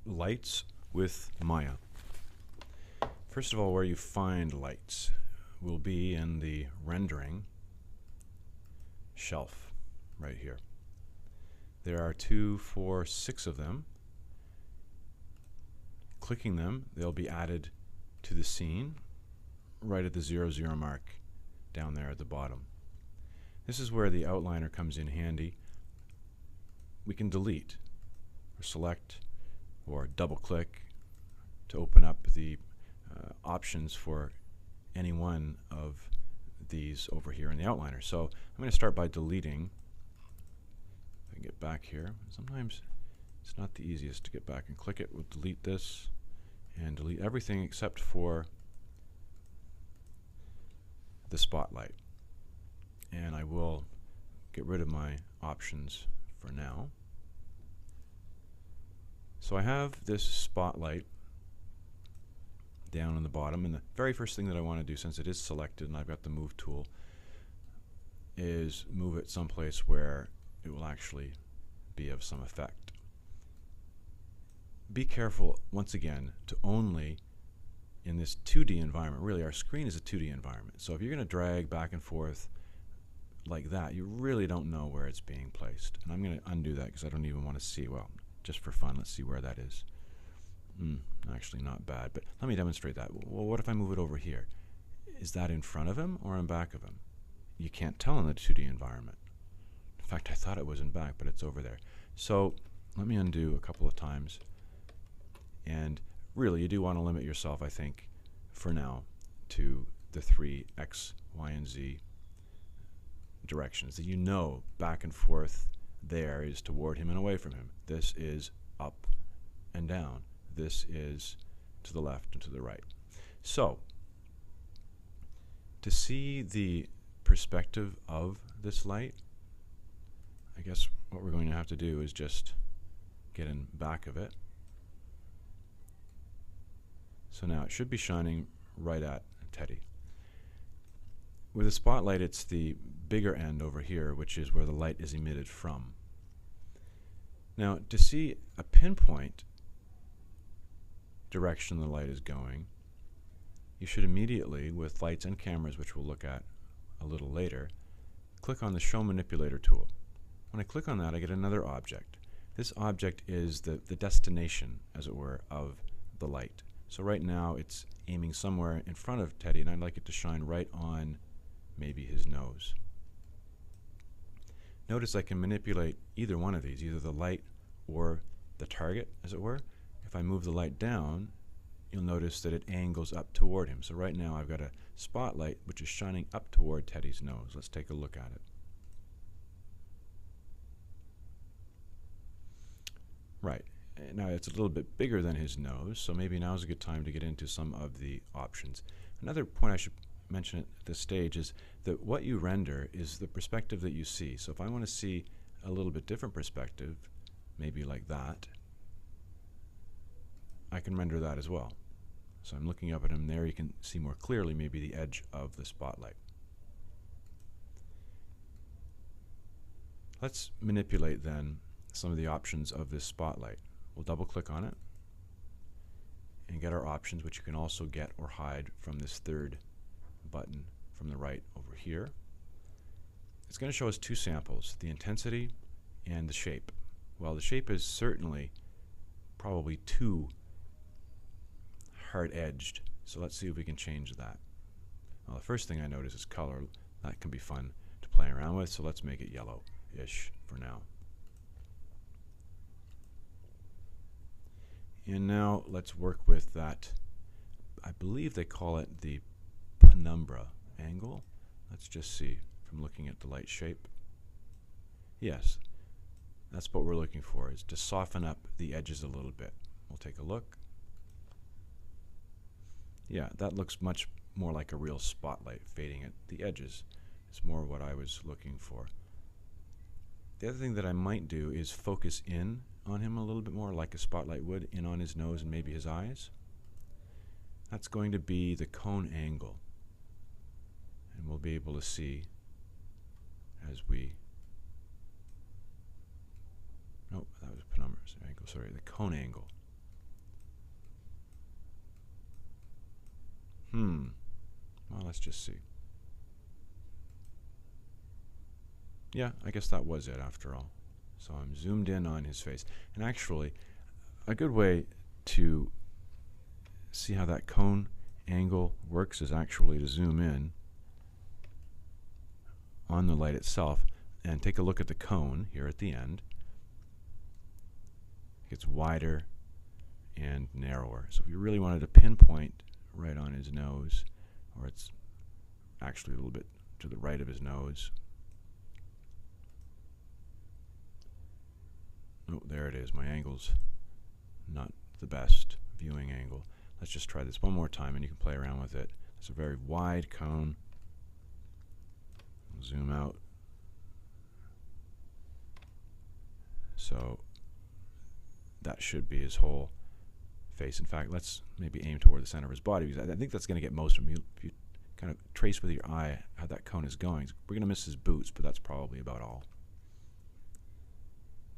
lights with Maya. First of all, where you find lights will be in the rendering shelf right here. There are 2, 4, 6 of them. Clicking them, they'll be added to the scene right at the 0, 0 mark down there at the bottom. This is where the outliner comes in handy. We can delete or select or double click to open up the options for any one of these over here in the outliner. So I'm going to start by deleting. If I get back here, sometimes it's not the easiest to get back and click it. We'll delete this and delete everything except for the spotlight. And I will get rid of my options for now. So I have this spotlight down on the bottom, and the very first thing that I want to do, since it is selected and I've got the move tool, is move it someplace where it will actually be of some effect. Be careful, once again, to only, in this 2D environment, really our screen is a 2D environment, so if you're going to drag back and forth like that, you really don't know where it's being placed. And I'm going to undo that because I don't even want to see. Well, just for fun, let's see where that is. Actually not bad, but let me demonstrate that. Well, what if I move it over here? Is that in front of him or in back of him? You can't tell in the 2D environment. In fact, I thought it was in back, but it's over there. So let me undo a couple of times. And really, you do want to limit yourself, I think, for now, to the 3 X, Y, and Z directions that you know back and forth there is toward him and away from him. This is up and down. This is to the left and to the right. So, to see the perspective of this light, I guess what we're going to have to do is just get in back of it. So now it should be shining right at Teddy. With a spotlight, it's the bigger end over here, which is where the light is emitted from. Now, to see a pinpoint direction the light is going, you should immediately, with lights and cameras, which we'll look at a little later, click on the Show Manipulator tool. When I click on that, I get another object. This object is the destination, as it were, of the light. So right now it's aiming somewhere in front of Teddy, and I'd like it to shine right on maybe his nose. Notice I can manipulate either one of these, either the light or the target, as it were. If I move the light down, you'll notice that it angles up toward him. So right now I've got a spotlight which is shining up toward Teddy's nose. Let's take a look at it. Right. Now it's a little bit bigger than his nose, so maybe now's a good time to get into some of the options. Another point I should mention at this stage is that what you render is the perspective that you see. So if I want to see a little bit different perspective, maybe like that, I can render that as well. So I'm looking up at him there. You can see more clearly maybe the edge of the spotlight. Let's manipulate then some of the options of this spotlight. We'll double click on it and get our options, which you can also get or hide from this third button from the right over here. It's going to show us 2 samples, the intensity and the shape. Well, the shape is certainly probably too hard-edged, so let's see if we can change that. Well, the first thing I notice is color. That can be fun to play around with, so let's make it yellow-ish for now. And now let's work with that, I believe they call it the Penumbra Angle. Let's just see from looking at the light shape. Yes, that's what we're looking for, is to soften up the edges a little bit. We'll take a look. Yeah, that looks much more like a real spotlight fading at the edges. It's more what I was looking for. The other thing that I might do is focus in on him a little bit more, like a spotlight would, in on his nose and maybe his eyes. That's going to be the cone angle. And we'll be able to see as we... Nope, that was Penumbra's angle, sorry, the cone angle. Well, let's just see. Yeah, I guess that was it after all. So I'm zoomed in on his face. And actually, a good way to see how that cone angle works is actually to zoom in on the light itself and take a look at the cone here at the end. It gets wider and narrower. So if you really wanted to pinpoint right on his nose, or it's actually a little bit to the right of his nose. Oh, there it is. My angle's not the best viewing angle. Let's just try this one more time and you can play around with it. It's a very wide cone. Zoom out. So that should be his whole face. In fact, let's maybe aim toward the center of his body, because I think that's going to get most of them. If you kind of trace with your eye how that cone is going, we're going to miss his boots, but that's probably about all.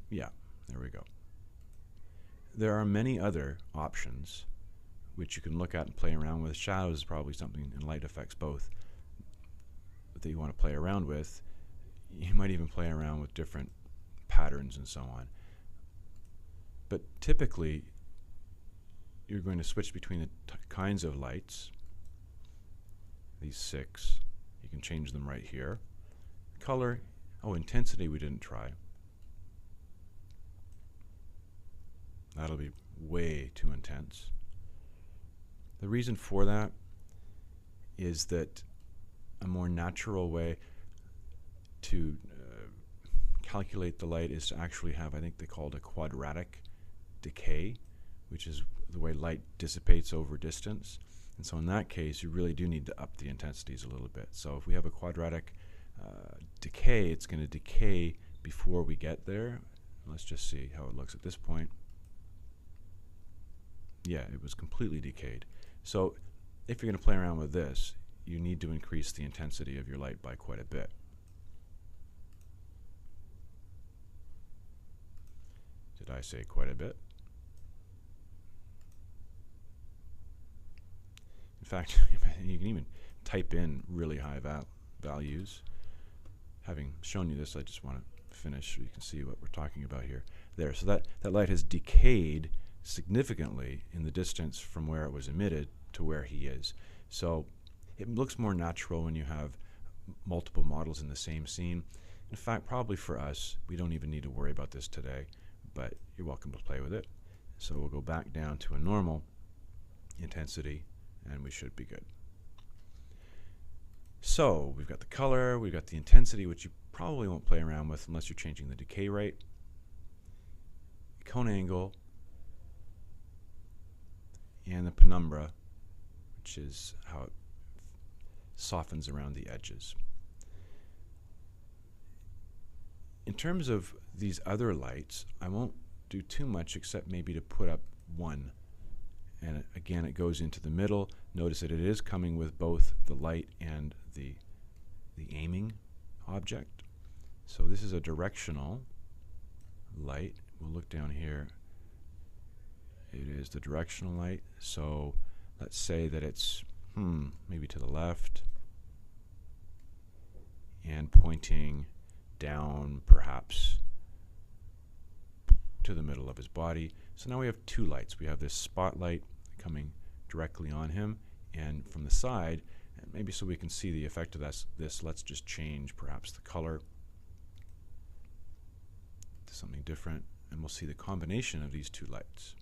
Yeah, there we go. There are many other options which you can look at and play around with. Shadows is probably something, and light effects both, that you want to play around with. You might even play around with different patterns and so on. But typically, you're going to switch between the kinds of lights. These 6. You can change them right here. Color, intensity we didn't try. That'll be way too intense. The reason for that is that a more natural way to calculate the light is to actually have, I think they call it a quadratic decay, which is the way light dissipates over distance. And so in that case, you really do need to up the intensities a little bit. So if we have a quadratic decay, it's going to decay before we get there. Let's just see how it looks at this point. Yeah, it was completely decayed. So if you're going to play around with this, you need to increase the intensity of your light by quite a bit. Did I say quite a bit? In fact, you can even type in really high values. Having shown you this, I just want to finish so you can see what we're talking about here. There, so that light has decayed significantly in the distance from where it was emitted to where he is. So it looks more natural when you have multiple models in the same scene. In fact, probably for us, we don't even need to worry about this today, but you're welcome to play with it. So we'll go back down to a normal intensity and we should be good. So we've got the color, we've got the intensity, which you probably won't play around with unless you're changing the decay rate. Cone angle, and the penumbra, which is how it softens around the edges. In terms of these other lights, I won't do too much except maybe to put up one. And again, it goes into the middle. Notice that it is coming with both the light and the aiming object. So this is a directional light. We'll look down here. It is the directional light. So let's say that it's maybe to the left and pointing down perhaps to the middle of his body. So now we have two lights. We have this spotlight coming directly on him, and from the side, and maybe so we can see the effect of this, let's just change perhaps the color to something different, and we'll see the combination of these two lights.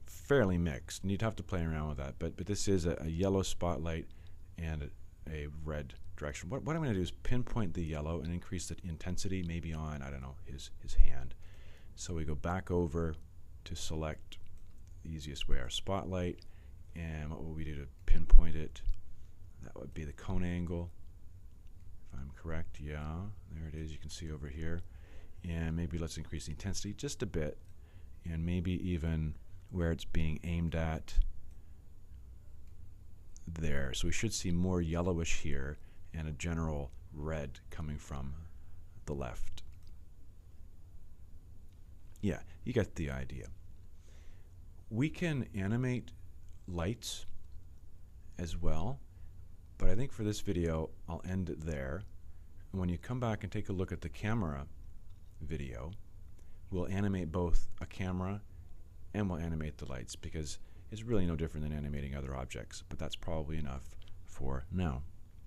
Fairly mixed, and you'd have to play around with that, but this is a yellow spotlight and a red direction. What I'm going to do is pinpoint the yellow and increase the intensity maybe on, I don't know, his hand. So we go back over to select the easiest way, our spotlight, and what will we do to pinpoint it? That would be the cone angle, if I'm correct. Yeah, there it is, you can see over here. And maybe let's increase the intensity just a bit, and maybe even where it's being aimed at there. So we should see more yellowish here and a general red coming from the left. Yeah, you get the idea. We can animate lights as well, but I think for this video I'll end it there. And when you come back and take a look at the camera video, we'll animate both a camera and we'll animate the lights, because it's really no different than animating other objects, but that's probably enough for now.